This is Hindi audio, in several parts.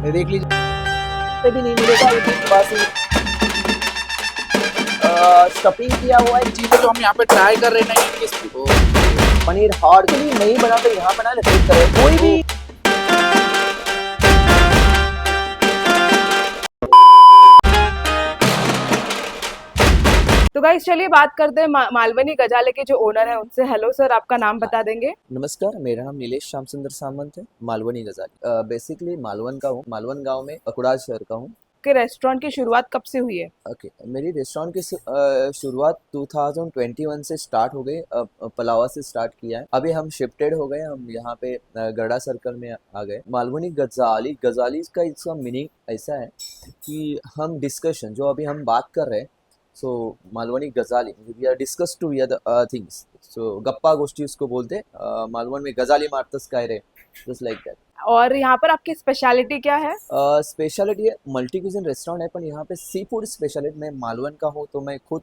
ये देख लीजिए, पे भी नहीं मिलेगा, ये भी बासी स्टफिंग किया हुआ है। चीजें जो हम यहाँ पे ट्राई कर रहे हैं ना, ये इसको पनीर हार्ड के लिए नहीं बना तो यहाँ बना रिपीट करें कोई भी। तो गाइस चलिए बात करते हैं मालवनी गजाले के जो ओनर है उनसे। हेलो सर, आपका नाम बता देंगे? नमस्कार, मेरा नाम नीलेश श्याम सुंदर सामंत है, मालवनी गजाली। बेसिकली मालवन का हूँ, मालवन गांव में अकुड़ाज शहर का हूँ। कि रेस्टोरेंट की शुरुआत कब से हुई है? ओके, मेरी रेस्टोरेंट की शुरुआत 2021 से स्टार्ट हो गई। पलावा से स्टार्ट किया है। अभी हम शिफ्टेड हो गए, हम यहाँ पे गड़ा सर्कल में आ गए। मालवनी गजाली, गजाली का इसका मीनिंग ऐसा है कि हम डिस्कशन जो अभी हम बात कर रहे हैं, so Malvani Gajali we are discuss two things, so गप्पा गोष्ठी उसको बोलते। मालवन में गजाली मारतस काय रे, जस्ट लाइक दैट। और यहाँ पर आपकी स्पेशलिटी क्या है? स्पेशलिटी मल्टी क्यूजिन रेस्टोरेंट है, पर यहाँ पे सी फूड स्पेशलिटी। मैं मालवन का हूँ तो मैं खुद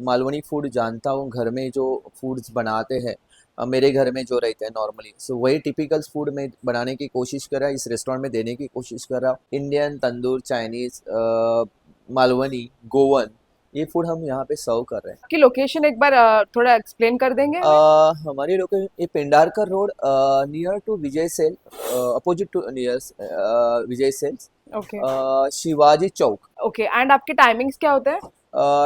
मालवनी फूड जानता हूँ। घर में जो फूड्स बनाते हैं मेरे घर में जो रहते हैं नॉर्मली, सो वही टिपिकल फूड में बनाने की कोशिश कर रहा है, इस रेस्टोरेंट में देने की कोशिश कर रहा हूँ। इंडियन, तंदूर, चाइनीज, मालवनी, गोवन, ये फूड हम यहाँ पे सर्व कर रहे हैं। आपकी लोकेशन एक बार थोड़ा एक्सप्लेन कर देंगे? हमारी लोकेशन ये Pendharkar road, near to Vijay sale, opposite to near Vijay sales, okay Shivaji Chowk. Okay. And आपके टाइमिंग्स क्या होते हैं?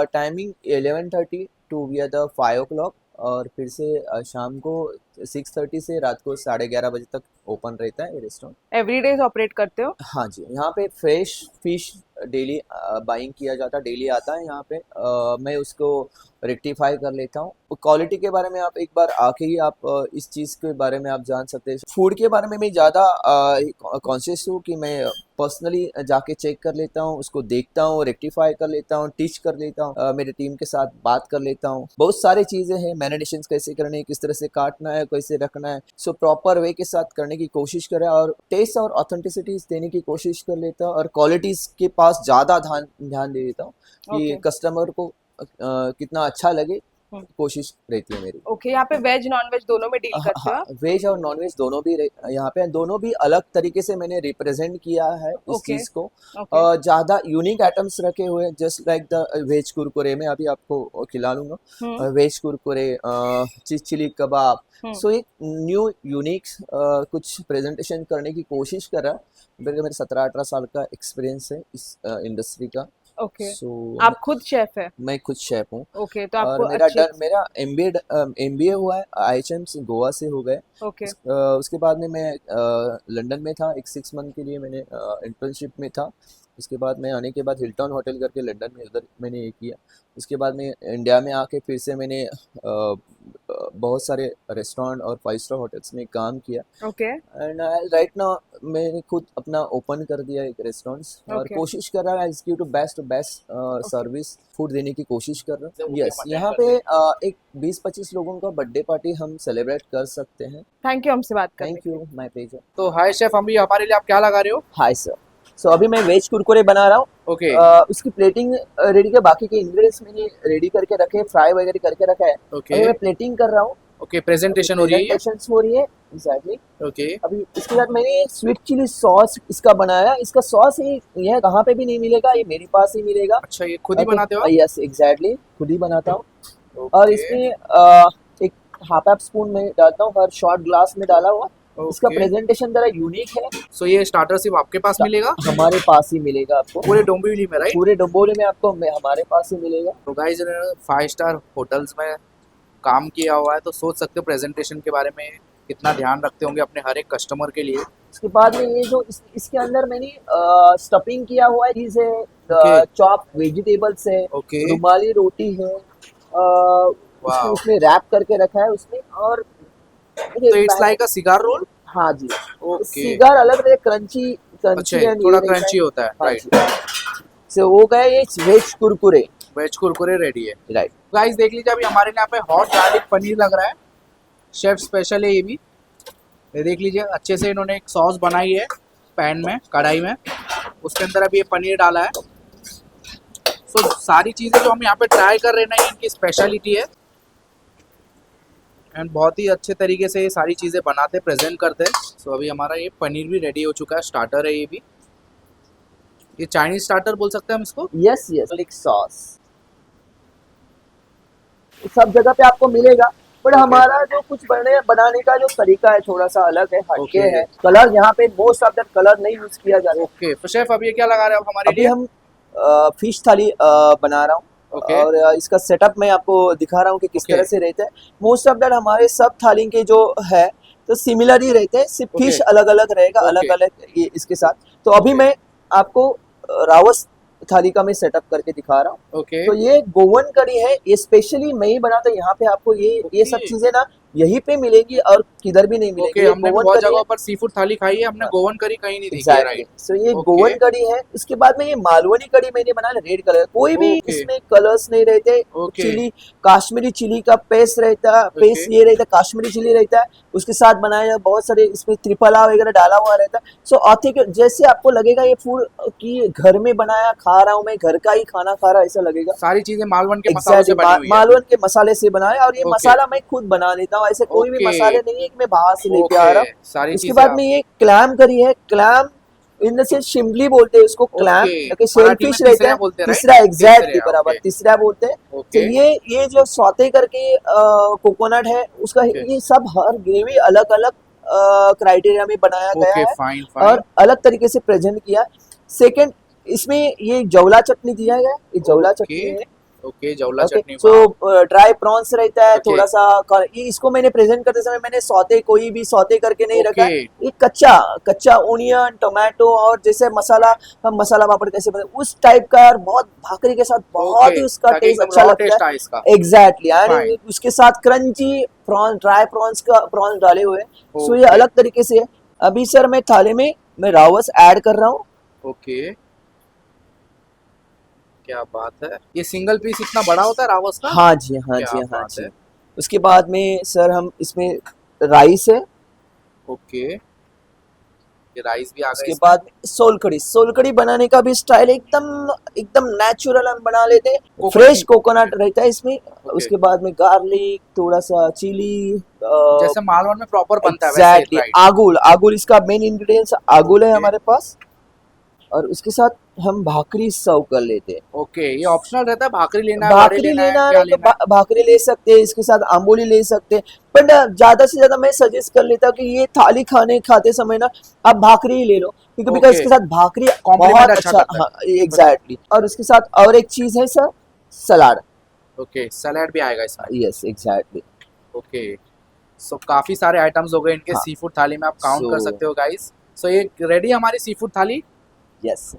Timing 11:30 to we are the 5 o'clock, और फिर से शाम को 6:30 से रात को 11:30 बजे तक ओपन रहता है ये रेस्टोरेंट। एवरीडे ऑपरेट करते हो? हाँ जी, यहाँ पे फ्रेश फिश डेली बाइंग किया जाता है, डेली आता है यहाँ पे। मैं उसको रेक्टिफाई कर लेता हूँ। क्वालिटी के बारे में आप एक बार आके ही आप इस चीज़ के बारे में आप जान सकते हैं। फूड के बारे में मैं ज़्यादा कॉन्शियस हूँ कि मैं पर्सनली जाके चेक कर लेता हूँ, उसको देखता हूँ, रेक्टिफाई कर लेता हूँ, टीच कर लेता हूँ, मेरे टीम के साथ बात कर लेता हूँ। बहुत सारी चीज़ें हैं, मैरिनेशन कैसे करने हैं, किस तरह से काटना है, कैसे रखना है, सो प्रॉपर वे के साथ करने की कोशिश करें और टेस्ट और ऑथेंटिसिटीज देने की कोशिश कर लेता हूँ, और क्वालिटीज़ के पास ज़्यादा ध्यान दे देता हूँ कि कस्टमर को कितना अच्छा लगे, कोशिश रहती है मेरी। ओके, यहाँ पे वेज नॉन वेज दोनों में डील करते हो? वेज और नॉन वेज दोनों भी यहाँ पे, दोनों भी अलग तरीके से मैंने रिप्रेजेंट किया है इस चीज को। ज्यादा यूनिक आइटम्स रखे हुए हैं, just like the ways Kurkure में अभी आपको खिला लूंगा। वेज कुरकुरे, चीज चिली कबाब, सो एक न्यू यूनिक कुछ प्रेजेंटेशन करने की कोशिश कर रहा है। मेरे 17-18 साल का एक्सपीरियंस है इस इंडस्ट्री का। ओके। आप खुद शेफ है? मैं खुद शेफ हूँ। ओके, तो आपको मेरा एमबीए हुआ है IHM से, गोवा से हो गए। ओके। उसके बाद में मैं लंदन में था, एक 6 मंथ के लिए मैंने इंटर्नशिप में था। उसके बाद मैं आने के बाद हिल्टन होटल करके लंदन में, उधर मैंने ये किया। उसके बाद में इंडिया में आके फिर से मैंने बहुत सारे रेस्टोरेंट और 5 स्टार होटल्स में काम किया। ओके। एंड राइट नाउ मैंने खुद अपना ओपन कर दिया एक रेस्टोरेंट्स, और कोशिश कर रहा है give to best service food देने की कोशिश कर रहा हूँ। यस, यहाँ पे एक 20-25 लोगों का बर्थडे पार्टी हम सेलिब्रेट कर सकते हैं। थैंक यू हमसे बात करने। Thank you, my pleasure. तो हाय शेफ, अभी हमारे लिए आप क्या लगा रहे हो? हाय सर, सो अभी मैं वेज कुरकुरे बना रहा हूँ। ओके। उसकी प्लेटिंग रेडी है, बाकी के इंग्रेडिएंट्स मैंने रेडी करके रखे, फ्राई वगैरह करके रखा है। ओके। मैं प्लेटिंग कर रहा हूँ। ओके, प्रेजेंटेशन हो रही है। प्रेजेंटेशन हो रही है, एग्जैक्टली। ओके। अभी इसके बाद मैंने स्वीट चिली सॉस इसका बनाया। इसका सॉस ये कहाँ पे भी नहीं मिलेगा, ये मेरे पास ही मिलेगा। अच्छा, ये खुद ही बनाते हो? यस, एग्जैक्टली, खुद ही बनाता हूँ। और इसमें एक हाफ स्पून में डालता हूँ, हर शॉर्ट ग्लास में डाला हुआ। इसका प्रेजेंटेशन जरा यूनिक है। सो ये स्टार्टर सिर्फ आपके पास मिलेगा? हमारे पास ही मिलेगा आपको, पूरे डोंबिवली में, राइट? पूरे डोंबिवली में आपको हमारे पास ही मिलेगा। तो गाइस, 5 स्टार होटल्स में काम किया हुआ है, तो सोच सकते हो प्रेजेंटेशन के बारे में कितना ध्यान रखते होंगे अपने हर एक कस्टमर के लिए। उसके बाद में ये जो इसके अंदर मैंने स्टफिंग किया हुआ है, चीज है, चॉप वेजिटेबल्स है, रुमाली रोटी है, उसमें रैप करके रखा है उसमें। और तो it's like a cigar roll? हाँ जी। सिगार अलग है, क्रंची थोड़ा क्रंची होता है, राइट? से हो गया ये veg Kurkure. Veg Kurkure ready है, राइट। गाइस देख लीजिए, अभी हमारे यहाँ पे हॉट गार्लिक पनीर लग रहा है। शेफ स्पेशल है ये भी। ये देख लीजिए, अच्छे से इन्होंने एक सॉस बनाई है पैन में, कढ़ाई में, उसके अंदर अभी ये पनीर डाला है। सो सारी चीज़ें जो हम यहाँ पे ट्राई कर रहे हैं ना, इनकी स्पेशलिटी है। एंड बहुत ही अच्छे तरीके से ये सारी चीज़ें बनाते प्रेजेंट करते हैं। सो अभी हमारा ये पनीर भी रेडी हो चुका है, स्टार्टर है ये भी। ये चाइनीज स्टार्टर बोल सकते हैं हम इसको। यस यस, गार्लिक सॉस सब जगह पे आपको मिलेगा, पर हमारा जो कुछ बनाने का जो तरीका है थोड़ा सा अलग है, हटके Okay. है। कलर यहाँ पे मोस्ट ऑफ द कलर नहीं यूज किया जा रहा है। ओके, तो शेफ अब ये क्या लगा रहे हो आप हमारे अभी लिए? हम फिश थाली बना रहा हूँ। Okay. और इसका सेटअप मैं आपको दिखा रहा हूँ कि किस Okay. तरह से रहता है। मोस्ट ऑफ दैट हमारे सब थाली के जो है तो सिमिलर ही रहते हैं, सिर्फ Okay. फिश अलग अलग रहेगा, Okay. अलग अलग ये इसके साथ। तो अभी Okay. मैं आपको रावस थाली का मैं सेटअप करके दिखा रहा हूँ। ओके तो ये गोवन कड़ी है, ये स्पेशली मैं ही बनाता हूँ। यहाँ पे आपको ये सब Okay. चीजें ना यहीं पे मिलेंगी और किधर भी नहीं ओके, मिलेगी। ये हमने भी गोवन बहुत कड़ी है। जगहों पर सी फूड थाली खाई है, हमने हाँ। गोवन करी कहीं नहीं देखी है, एग्जैक्टली, राइट? सो ये Okay. गोवन कड़ी है। उसके बाद में ये मालवनी कड़ी मैंने बनाया रेड कलर, कोई भी Okay. इसमें कलर्स नहीं रहते। Okay. चिली, काश्मीरी चिली का पेस्ट रहता है, पेस्ट Okay. ये रहता है, काश्मीरी चिली रहता है। उसके साथ बनाया बहुत सारे इसमें त्रिफला वगैरह डाला हुआ रहता है। सो ऑथेंटिक, जैसे आपको लगेगा ये फूड की घर में बनाया खा रहा हूँ मैं, घर का ही खाना खा रहा, ऐसा लगेगा। सारी चीजें मालवन के मसालों से एग्जैक्टली, बनी हुई है। मालवन के मसाले से बनाया। और ये Okay. मसाला मैं खुद बना लेता हूँ, ऐसे कोई भी Okay. मसाले नहीं है कि मैं बाहर से लेके आ रहा हूँ। ओके, सारी उसके चीजें बाद आप। में ये क्लैम करी है, क्लैम इन से शिमली बोलते हैं उसको, क्लैम ओके, क्योंकि मराठी में शेलफिश रहता तीसरा है। बोलते हैं, राइट? तीसरा, एग्जैक्टली तीसरे, बराबर, ओके तीसरा बोलते हैं। तो ओके ये जो सौते करके कोकोनट है उसका, ओके ये सब हर ग्रेवी अलग अलग क्राइटेरिया में बनाया गया ओके, है फाइन और फाइन। अलग तरीके से प्रेजेंट किया। सेकंड, इसमें ये जवला चटनी दिया गया है, ये जवला ओके चटनी है। ओके, जवला ओके, चटनी, सो वाह। ड्राई प्रॉन्स रहता है ओके थोड़ा सा। ये इसको मैंने प्रेजेंट करते समय मैंने सौते, कोई भी सौते करके नहीं रखा ओके है। ये कच्चा कच्चा ओनियन, टोमेटो और जैसे मसाला, हम मसाला पापड़ कैसे बनाते उस टाइप का, और बहुत भाकरी के साथ बहुत ओके, ही उसका ताकि टेस्ट एकदम अच्छा रॉ लगता टेस्ट है। आए इसका। एग्जैक्टली, फाइन, एंड उसके साथ क्रंची प्रॉन्स, ड्राई प्रॉन्स का प्रॉन्स डाले हुए हैं। सो ये ओके अलग तरीके से है। अभी सर मैं थाली में मैं रावस ऐड कर रहा हूँ। ओके, क्या बात है। ये सिंगल पीस इतना बड़ा होता है रावस का? हाँ जी, हाँ क्या जी, हाँ बात जी। है। उसके बाद में सर हम इसमें राइस है। ओके, ये राइस भी आ गए उसके इसमें। बाद सोलकड़ी, सोलकड़ी बनाने का भी स्टाइल एकदम एकदम नेचुरल हम बना लेते हैं। कोकोनट फ्रेश की। कोकोनट रहता है इसमें। ओके, उसके बाद में गार्लिक, थोड़ा सा चिली, जैसे मालवन में प्रॉपर बनता है वैसे, एग्जैक्टली, राइट? आगुल, आगुल इसका मेन इंग्रेडिएंट्स आगुल है ओके हमारे पास। और उसके साथ हम भाकरी सर्व कर लेते हैं। ओके, ये ऑप्शनल रहता है, भाकरी लेना है, वड़े भाकरी लेना है, लेना क्या है तो लेना है? भाकरी ले सकते हैं, इसके साथ आंबोली ले सकते हैं। बट ज्यादा से ज्यादा मैं सजेस्ट कर लेता हूँ कि ये थाली खाते समय ना आप भाकरी ही ले लो, क्योंकि बिकॉज ओके, इसके साथ भाकरी कॉम्प्लीमेंट बहुत अच्छा अच्छा। करता है। हाँ, एग्जैक्टली। और उसके साथ और एक चीज है सर, सलाद। ओके, सैलेड भी आएगा इसमें। Yes, exactly. ओके, सो काफी सारे आइटम्स हो गए इनके हाँ, सी फूड थाली में, आप काउंट सो कर सकते हो गाइस। सो ये रेडी हमारी सी फूड थाली। यस।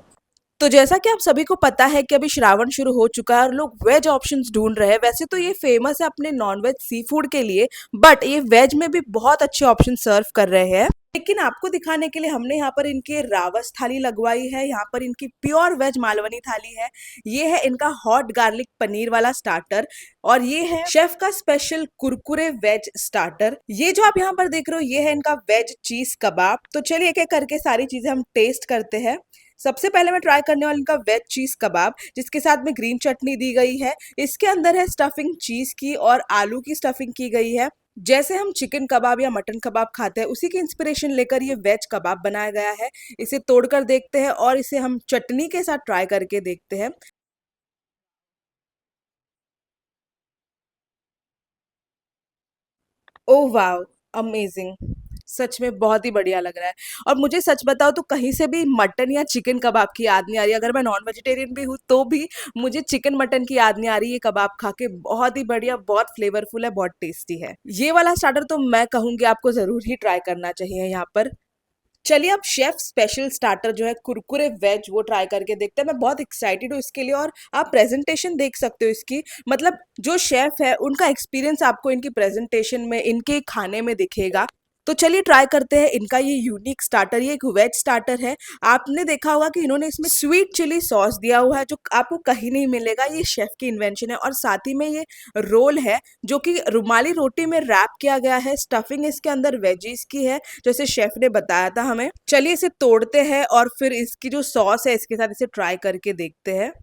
तो जैसा कि आप सभी को पता है कि अभी श्रावण शुरू हो चुका है और लोग वेज ऑप्शंस ढूंढ रहे हैं। वैसे तो ये फेमस है अपने नॉन वेज सी फूड के लिए, बट ये वेज में भी बहुत अच्छे ऑप्शन सर्व कर रहे हैं। लेकिन आपको दिखाने के लिए हमने यहाँ पर इनके रावस थाली लगवाई है, यहाँ पर इनकी प्योर वेज मालवनी थाली है, ये है इनका हॉट गार्लिक पनीर वाला स्टार्टर, और ये है शेफ का स्पेशल कुरकुरे वेज स्टार्टर। ये जो आप यहाँ पर देख रहे हो ये है इनका वेज चीज कबाब। तो चलिए एक एक करके सारी चीजें हम टेस्ट करते हैं। सबसे पहले मैं ट्राई करने वाली इनका वेज चीज कबाब, जिसके साथ में ग्रीन चटनी दी गई है। इसके अंदर है स्टफिंग चीज की और आलू की स्टफिंग की गई है। जैसे हम चिकन कबाब या मटन कबाब खाते हैं उसी की इंस्पिरेशन लेकर ये वेज कबाब बनाया गया है। इसे तोड़कर देखते हैं और इसे हम चटनी के साथ ट्राई करके देखते हैं। ओह वाओ, अमेजिंग, सच में बहुत ही बढ़िया लग रहा है। और मुझे सच बताओ तो कहीं से भी मटन या चिकन कबाब की याद नहीं आ रही। अगर मैं नॉन वेजिटेरियन भी हूँ तो भी मुझे चिकन मटन की याद नहीं आ रही। ये कबाब खा के बहुत ही बढ़िया, बहुत फ्लेवरफुल है, बहुत टेस्टी है। ये वाला स्टार्टर तो मैं कहूंगी आपको जरूर ही ट्राई करना चाहिए यहाँ पर। चलिए अब शेफ स्पेशल स्टार्टर जो है कुरकुरे वेज, वो ट्राई करके देखते हैं। मैं बहुत एक्साइटेड हूँ इसके लिए, और आप प्रेजेंटेशन देख सकते हो इसकी। मतलब जो शेफ है उनका एक्सपीरियंस आपको इनकी प्रेजेंटेशन में, इनके खाने में दिखेगा। तो चलिए ट्राई करते हैं इनका ये यूनिक स्टार्टर। ये एक वेज स्टार्टर है। आपने देखा होगा कि इन्होंने इसमें स्वीट चिली सॉस दिया हुआ है, जो आपको कहीं नहीं मिलेगा। ये शेफ की इन्वेंशन है। और साथ ही में ये रोल है जो कि रुमाली रोटी में रैप किया गया है। स्टफिंग इसके अंदर वेजीज की है, जैसे शेफ ने बताया था हमें। चलिए इसे तोड़ते हैं और फिर इसकी जो सॉस है इसके साथ इसे ट्राई करके देखते हैं।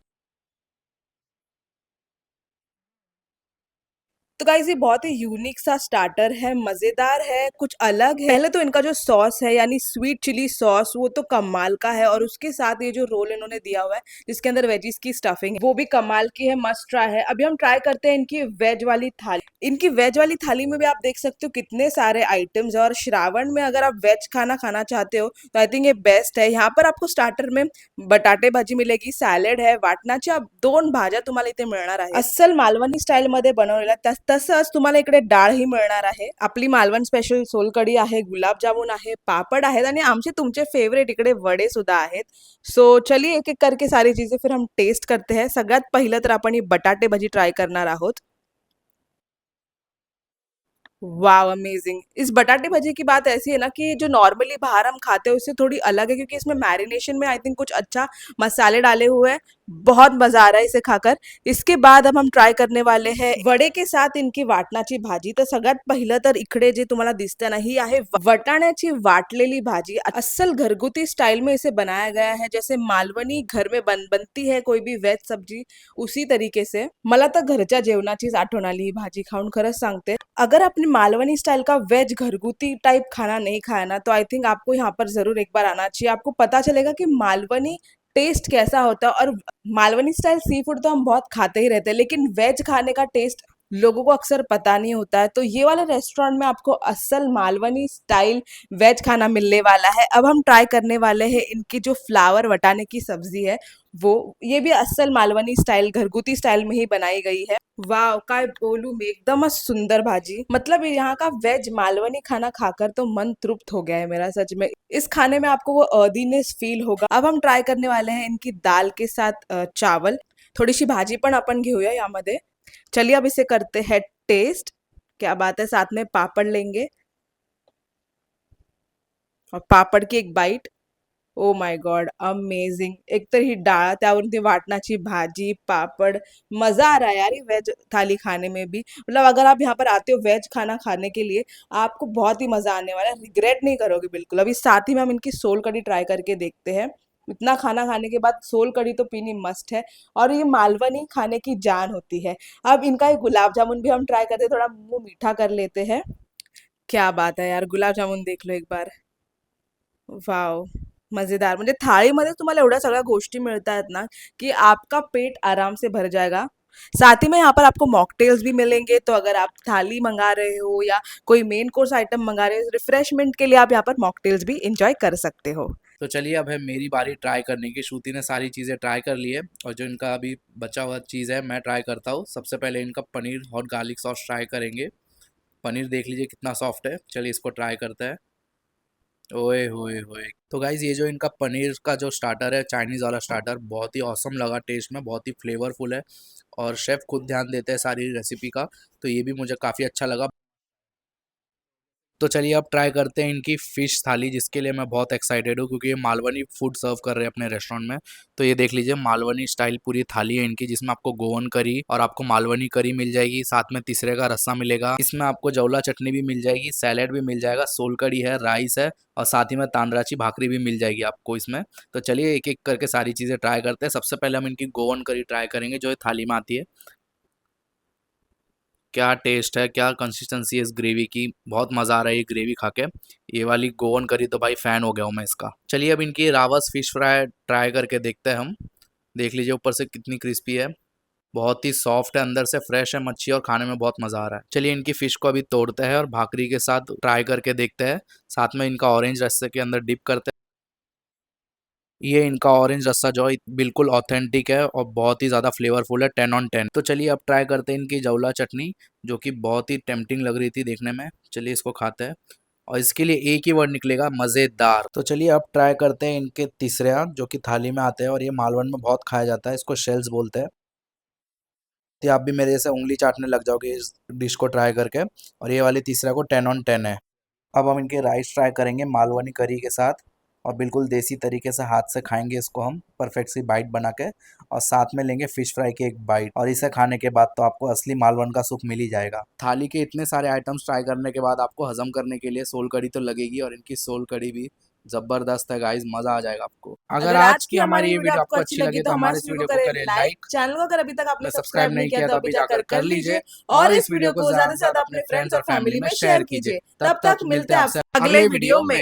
तो गाइस ये बहुत ही यूनिक सा स्टार्टर है, मज़ेदार है, कुछ अलग है। पहले तो इनका जो सॉस है यानी स्वीट चिली सॉस वो तो कमाल का है और उसके साथ ये जो रोल इन्होंने दिया हुआ है जिसके अंदर वेजीज की स्टफिंग है वो भी कमाल की है, मस्ट ट्राई है। अभी हम ट्राई करते हैं इनकी वेज वाली थाली। इनकी वेज वाली थाली में भी आप देख सकते हो कितने सारे आइटम्स है और श्रावण में अगर आप वेज खाना खाना चाहते हो तो आई थिंक ये बेस्ट है। यहाँ पर आपको स्टार्टर में बटाटे भाजी मिलेगी, सॅलड आहे, वाटणाच्या 2 भाज्या तुम्हाला इथे मिळणार आहेत। अस्सल मालवणी स्टाईलमध्ये बनवलेल्या तसंच तुम्हाला इकडे डाळही मिळणार आहे। आपली मालवण स्पेशल सोलकढी आहे, गुलाबजामुन आहे, पापड आहेत आणि आमचे तुमचे फेवरेट इकडे वडे सुद्धा आहेत। सो चलिए एक-एक करके सारी चीज़ें फिर हम टेस्ट करते हैं। सगळ्यात पहिलं तर आपण ही बटाटे भाजी ट्राय करणार आहोत। Wow amazing! इस बटाटे भजी की बात ऐसी है ना कि जो नॉर्मली बाहर हम खाते हैं उससे थोड़ी अलग है क्योंकि इसमें मैरिनेशन में आई थिंक कुछ अच्छा मसाले डाले हुए हैं। बहुत मजा आ रहा है इसे खाकर। इसके बाद अब हम ट्राय करने वाले हैं वडे के साथ इनकी वाटणाची भाजी। तर सगळ्यात पहिलं तर इकडे जे तुम्हाला दिसतं ना ही आहे वटाण्याची वाटलेली भाजी। अस्सल घरगुती स्टाइल में इसे बनाया गया है जैसे मालवणी घर में बनती है कोई भी वेज सब्जी उसी तरीके से। मला तर घरच्या जेवणाचीच आठवण आली ही भाजी खाऊन खरंच सांगते। अगर आपने मालवनी स्टाइल का वेज घरगुती टाइप खाना नहीं खाया ना तो आई थिंक आपको यहाँ पर ज़रूर एक बार आना चाहिए। आपको पता चलेगा कि मालवनी टेस्ट कैसा होता है और मालवनी स्टाइल सी फूड तो हम बहुत खाते ही रहते हैं लेकिन वेज खाने का टेस्ट लोगों को अक्सर पता नहीं होता है। तो ये वाले रेस्टोरेंट में आपको असल मालवनी स्टाइल वेज खाना मिलने वाला है। अब हम ट्राय करने वाले हैं इनकी जो फ्लावर वटाने की सब्जी है वो। ये भी असल मालवनी स्टाइल घरगुती स्टाइल में ही बनाई गई है। वाह काय बोलूं मैं, एकदमच सुंदर भाजी। मतलब यहाँ का वेज मालवनी खाना खाकर तो मन तृप्त हो गया है मेरा सच में। इस खाने में आपको वो अर्दीनेस फील होगा। अब हम ट्राय करने वाले हैं इनकी दाल के साथ चावल। थोडीशी भाजी पण आपण घेऊया यामध्ये। चलिए अब इसे करते हैं टेस्ट। क्या बात है, साथ में पापड़ लेंगे और पापड़ की एक bite. Oh my god amazing! एक तर ही डाळ, त्यावरून ती वाटणाची भाजी, पापड़, मज़ा आ रहा है यार ये वेज थाली खाने में भी। मतलब अगर आप यहाँ पर आते हो वेज खाना खाने के लिए, आपको बहुत ही मज़ा आने वाला है, रिग्रेट नहीं करोगे बिल्कुल। अभी साथ ही में हम इनकी सोल कढ़ी ट्राई करके देखते हैं। इतना खाना खाने के बाद सोल कढ़ी तो पीनी मस्ट है और ये मालवनी खाने की जान होती है। अब इनका ये गुलाब जामुन भी हम ट्राय करते हैं, थोड़ा मुँह मीठा कर लेते हैं। क्या बात है यार! गुलाब जामुन देख लो एक बार। वॉव! मज़ेदार। म्हणजे थाळीमध्ये तुम्हाला एवढ्या सगळ्या गोष्टी मिळतायत ना, कि आपका पेट आराम से भर जाएगा। साथ ही में यहाँ पर आपको मॉकटेल्स भी मिलेंगे, तो अगर आप थाली मँगा रहे हो या कोई मेन कोर्स आइटम मँगा रहे हो, रिफ्रेशमेंट के लिए आप यहाँ पर मॉकटेल्स भी एन्जॉय कर सकते हो। तो चलिए अब है मेरी बारी ट्राई करने की। श्रुति ने सारी चीज़ें ट्राई कर ली है और जो इनका अभी बचा हुआ चीज़ है मैं ट्राई करता हूँ। सबसे पहले इनका पनीर और गार्लिक सॉस ट्राई करेंगे। पनीर देख लीजिए कितना सॉफ्ट है। चलिए इसको ट्राई करते हैं। ओए होए होए! तो गाइज़ ये जो इनका पनीर का जो स्टार्टर है, चाइनीज़ वाला स्टार्टर, बहुत ही ऑसम लगा टेस्ट में, बहुत ही फ्लेवरफुल है और शेफ़ खुद ध्यान देते हैं सारी रेसिपी का, तो ये भी मुझे काफ़ी अच्छा लगा। तो चलिए अब ट्राई करते हैं इनकी फ़िश थाली, जिसके लिए मैं बहुत एक्साइटेड हूँ क्योंकि ये मालवनी फूड सर्व कर रहे हैं अपने रेस्टोरेंट में। तो ये देख लीजिए मालवनी स्टाइल पूरी थाली है इनकी, जिसमें आपको गोवन करी और आपको मालवनी करी मिल जाएगी, साथ में तीसरे का रस्सा मिलेगा। इसमें आपको जवला चटनी भी मिल जाएगी, सैलेड भी मिल जाएगा, सोल कड़ी है, राइस है और साथ ही में तांदराची भाकरी भी मिल जाएगी आपको इसमें। तो चलिए एक-एक करके सारी चीज़ें ट्राई करते हैं। सबसे पहले हम इनकी गोवन करी ट्राई करेंगे जो ये थाली में आती है। क्या टेस्ट है, क्या कंसिस्टेंसी है इस ग्रेवी की, बहुत मज़ा आ रहा है ये ग्रेवी खा के। ये वाली गोवन करी तो भाई फ़ैन हो गया हूँ मैं इसका। चलिए अब इनकी रावस फ़िश फ्राई ट्राई करके देखते हैं हम। देख लीजिए ऊपर से कितनी क्रिस्पी है, बहुत ही सॉफ्ट है, अंदर से फ्रेश है मच्छी और खाने में बहुत मज़ा आ रहा है। चलिए इनकी फ़िश को अभी तोड़ते हैं और भाकरी के साथ ट्राई करके देखते हैं। साथ में इनका ऑरेंज रस्से के अंदर डिप करते हैं। ये इनका ऑरेंज रस्सा जो है बिल्कुल ऑथेंटिक है और बहुत ही ज़्यादा फ्लेवरफुल है, 10 ऑन 10। तो चलिए अब ट्राई करते हैं इनकी जवला चटनी, जो कि बहुत ही टेम्पटिंग लग रही थी देखने में। चलिए इसको खाते हैं और इसके लिए एक ही वर्ड निकलेगा, मज़ेदार। तो चलिए अब ट्राई करते हैं इनके तीसरा, जो कि थाली में आते हैं और ये मालवन में बहुत खाया जाता है, इसको शेल्स बोलते हैं। तो आप भी मेरे जैसे उंगली चाटने लग जाओगे इस डिश को ट्राई करके। और ये वाली तीसरा को 10 ऑन 10 है। अब हम इनके राइस ट्राई करेंगे मालवनी करी के साथ और बिल्कुल देसी तरीके से हाथ से खाएंगे इसको हम परफेक्ट सी बाइट बना के, और साथ में लेंगे फिश फ्राई की एक बाइट, और इसे खाने के बाद तो आपको असली मालवन का सुख मिल ही जाएगा। थाली के इतने सारे आइटम्स ट्राई करने के बाद आपको हजम करने के लिए सोल कड़ी तो लगेगी और इनकी सोल कड़ी भी जबरदस्त है गाइस, मजा आ जाएगा आपको। अगर आज की हमारी ये वीडियो आपको अच्छी लगी तो हमारे इस वीडियो को करें लाइक, चैनल को अगर अभी तक आपने सब्सक्राइब नहीं किया तो अभी जाकर कर लीजिए और इस वीडियो को ज्यादा से ज्यादा अपने फ्रेंड्स और फैमिली में शेयर कीजिए। तब तक मिलते हैं आपसे अगले वीडियो में।